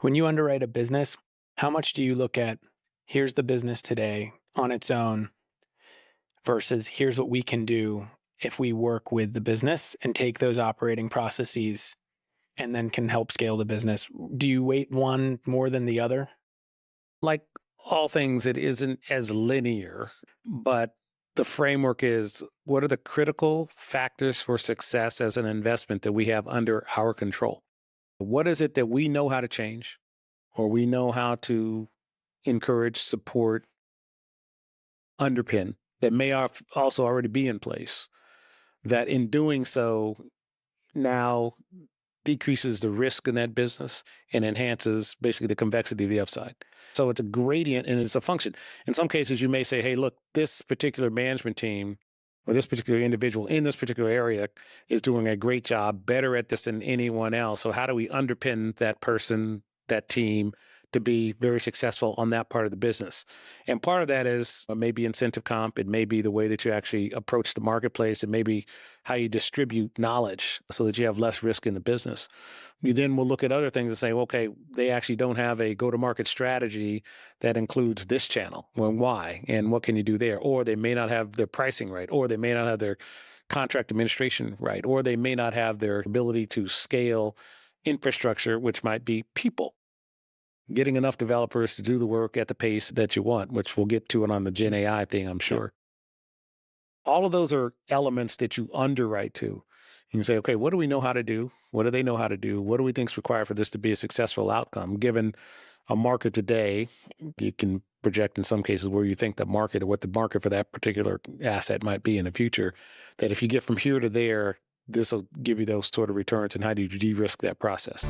When you underwrite a business, how much do you look at here's the business today on its own versus here's what we can do if we work with the business and take those operating processes and then can help scale the business? Do you weight one more than the other? Like all things, it isn't as linear, but the framework is what are the critical factors for success as an investment that we have under our control? What is it that we know how to change or we know how to encourage, support, underpin that may also already be in place that in doing so now decreases the risk in that business and enhances basically the convexity of the upside. So it's a gradient and it's a function. In some cases, you may say, hey, look, this particular management team or this particular individual in this particular area is doing a great job, better at this than anyone else. So how do we underpin that person, that team, to be very successful on that part of the business? And part of that is maybe incentive comp. It may be the way that you actually approach the marketplace. It may be how you distribute knowledge so that you have less risk in the business. You then will look at other things and say, okay, they actually don't have a go-to-market strategy that includes this channel. Well, why? And what can you do there? Or they may not have their pricing right, or they may not have their contract administration right, or they may not have their ability to scale infrastructure, which might be people. Getting enough developers to do the work at the pace that you want, which we'll get to it on the Gen AI thing, I'm sure. All of those are elements that you underwrite to. You can say, okay, what do we know how to do? What do they know how to do? What do we think is required for this to be a successful outcome? Given a market today, you can project in some cases where you think the market or what the market for that particular asset might be in the future, that if you get from here to there, this will give you those sort of returns. And how do you de-risk that process?